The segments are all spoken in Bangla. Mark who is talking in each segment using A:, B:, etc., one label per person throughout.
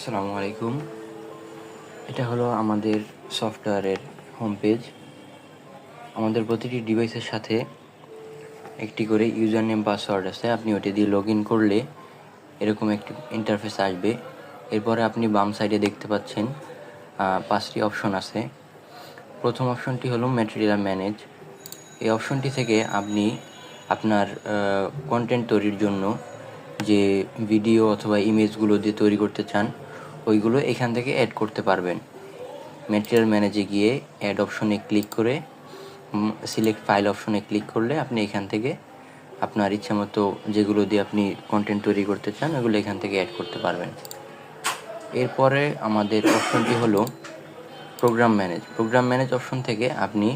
A: আসসালামু আলাইকুম। এটা হলো আমাদের সফটওয়্যারের হোম পেজ। আমাদের প্রতিটি ডিভাইসের সাথে একটি করে ইউজার নেম পাসওয়ার্ড আছে। আপনি ওটি দিয়ে লগ ইন করলে এরকম একটি ইন্টারফেস আসবে। এরপরে আপনি বাম সাইডে দেখতে পাচ্ছেন 5টি অপশন আছে। প্রথম অপশনটি হলো ম্যাটেরিয়াল ম্যানেজ। এই অপশনটি থেকে আপনি আপনার কন্টেন্ট তৈরির জন্য যে ভিডিও অথবা ইমেজগুলো দিয়ে তৈরি করতে চান ওইগুলো এখান থেকে অ্যাড করতে পারবেন। ম্যাটেরিয়াল ম্যানেজে গিয়ে অ্যাড অপশনে ক্লিক করে সিলেক্ট ফাইল অপশনে ক্লিক করলে আপনি এখান থেকে আপনার ইচ্ছামতো যেগুলো দিয়ে আপনি কন্টেন্ট তৈরি করতে চান ওগুলো এখান থেকে অ্যাড করতে পারবেন। এরপরে আমাদের অপশনটি হলো প্রোগ্রাম ম্যানেজ অপশন থেকে আপনি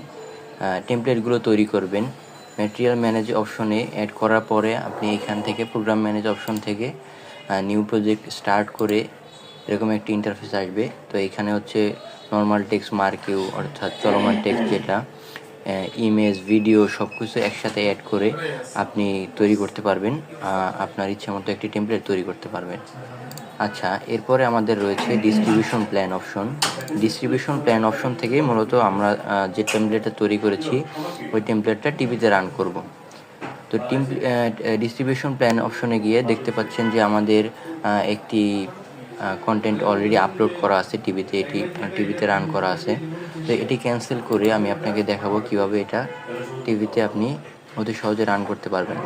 A: টেমপ্লেটগুলো তৈরি করবেন। ম্যাটেরিয়াল ম্যানেজ অপশনে অ্যাড করার পরে আপনি এখান থেকে প্রোগ্রাম ম্যানেজ অপশন থেকে নিউ প্রজেক্ট স্টার্ট করে এরকম একটি ইন্টারফেস আসবে। তো এখানে হচ্ছে নর্মাল টেক্সট মার্কেও অর্থাৎ চলমান টেক্সট যেটা ইমেজ ভিডিও সব কিছু একসাথে অ্যাড করে আপনি তৈরি করতে পারবেন, আপনার ইচ্ছা মতো একটি টেমপ্লেট তৈরি করতে পারবেন। আচ্ছা, এরপরে আমাদের রয়েছে ডিস্ট্রিবিউশন প্ল্যান অপশন থেকে মূলত আমরা যে টেমপ্লেটটা তৈরি করেছি ওই টেমপ্লেটটা টিভিতে রান করব। তো ডিস্ট্রিবিউশন প্ল্যান অপশনে গিয়ে দেখতে পাচ্ছেন যে আমাদের একটি কন্টেন্ট অলরেডি আপলোড করা আছে টিভিতে, এটি টিভিতে রান করা আছে। তো এটি ক্যান্সেল করে আমি আপনাকে দেখাবো কিভাবে এটা টিভিতে আপনি অতি সহজে রান করতে পারবেন।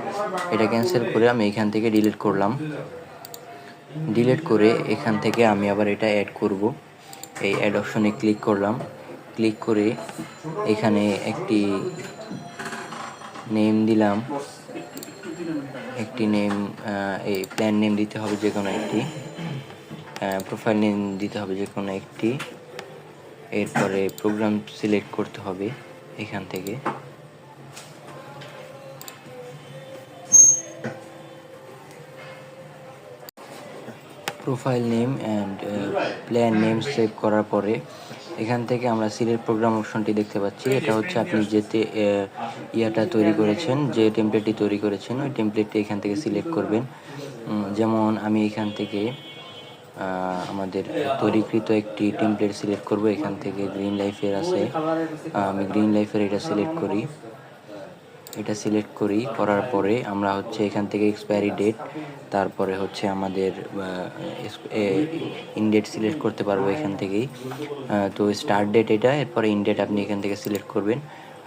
A: এটা ক্যান্সেল করে আমি এখান থেকে ডিলিট করলাম। ডিলিট করে এখান থেকে আমি আবার এটা অ্যাড করব। এই অ্যাড অপশনে ক্লিক করলাম। ক্লিক করে এখানে একটি নেম দিলাম, একটি নেম, এই প্ল্যান নেম দিতে হবে যে কোনো একটি, প্রোফাইল নেম দিতে হবে যে কোনো একটি। এরপরে প্রোগ্রাম সিলেক্ট করতে হবে এখান থেকে। Profile name and plan name save করার পরে এখান থেকে আমরা সিলেক্ট প্রোগ্রাম অপশনটি দেখতে পাচ্ছি। এটা হচ্ছে আপনি যেতে ইয়াটা তৈরি করেছেন, যে টেমপ্লেটটি তৈরি করেছেন ওই টেমপ্লেটটি এখান থেকে সিলেক্ট করবেন। যেমন আমি এখান থেকে আমাদের তৈরিকৃত একটি টেমপ্লেট সিলেক্ট করব। এখান থেকে গ্রিন লাইফের আছে, আমি গ্রিন লাইফের এটা সিলেক্ট করি। করার পরে আমরা হচ্ছে এখান থেকে এক্সপায়ারি ডেট, তারপরে হচ্ছে আমাদের ইনডেট সিলেক্ট করতে পারবো এখান থেকেই। তো স্টার্ট ডেট এটা, এরপরে ইনডেট আপনি এখান থেকে সিলেক্ট করবেন।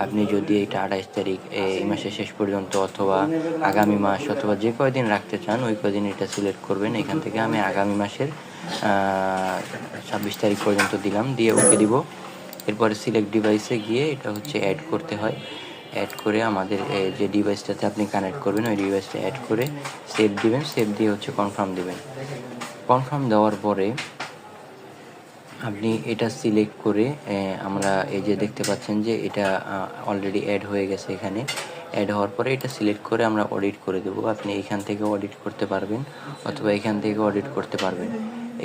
A: আপনি যদি এটা 28 তারিখ এই মাসের শেষ পর্যন্ত অথবা আগামী মাস অথবা যে কয়দিন রাখতে চান ওই কয়দিন এটা সিলেক্ট করবেন। এখান থেকে আমি আগামী মাসের 26 তারিখ পর্যন্ত দিলাম, দিয়ে ওকে দিব। এরপরে সিলেক্ট ডিভাইসে গিয়ে এটা হচ্ছে অ্যাড করতে হয়। অ্যাড করে আমাদের যে ডিভাইসটাতে আপনি কানেক্ট করবেন ওই ডিভাইসটা অ্যাড করে সেভ দিবেন। সেভ দিয়ে হচ্ছে কনফার্ম দিবেন। কনফার্ম দেওয়ার পরে আপনি এটা সিলেক্ট করে আমরা এই যে দেখতে পাচ্ছেন যে এটা অলরেডি অ্যাড হয়ে গেছে। এখানে অ্যাড হওয়ার পরে এটা সিলেক্ট করে আমরা অডিট করে দেবো। আপনি এখান থেকে অডিট করতে পারবেন অথবা এখান থেকে অডিট করতে পারবেন।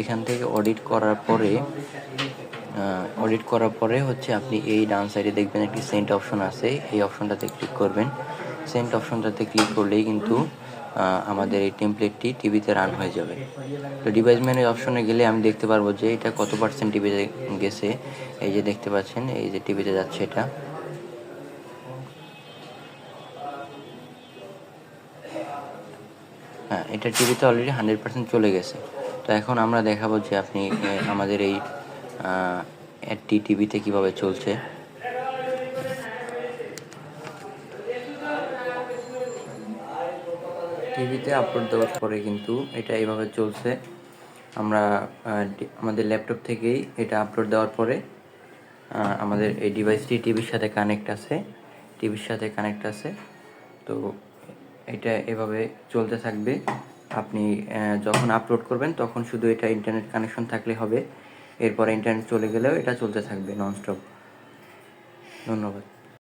A: এখান থেকে অডিট করার পরে হচ্ছে আপনি এই ডান সাইডে দেখবেন একটি সেন্ট অপশন আছে, এই অপশনটাতে ক্লিক করবেন। সেন্ট অপশনটাতে ক্লিক করলেই কিন্তু আমাদের এই টেমপ্লেটটি টিভিতে রান হয়ে যাবে। তো ডিভাইস ম্যানেজ অপশনে গেলে আমি দেখতে পারবো যে এটা কত % টিভিতে গেছে। এই যে দেখতে পাচ্ছেন এই যে টিভিতে যাচ্ছে এটা। হ্যাঁ, এটা টিভিতে অলরেডি 100% চলে গেছে। তো এখন আমরা দেখাবো যে আপনি আমাদের এই অ্যাডটি টিভিতে কীভাবে চলছে। টিভিতে আপলোড দেওয়ার পরে কিন্তু এটা এইভাবে চলছে। আমরা আমাদের ল্যাপটপ থেকেই এটা আপলোড দেওয়ার পরে আমাদের এই ডিভাইসটি টিভির সাথে কানেক্ট আছে। তো এটা এভাবে চলতে থাকবে। আপনি যখন আপলোড করবেন তখন শুধু এটা ইন্টারনেট কানেকশন থাকলে হবে, এরপরে ইন্টারনেট চলে গেলেও এটা চলতে থাকবে ননস্টপ। ধন্যবাদ।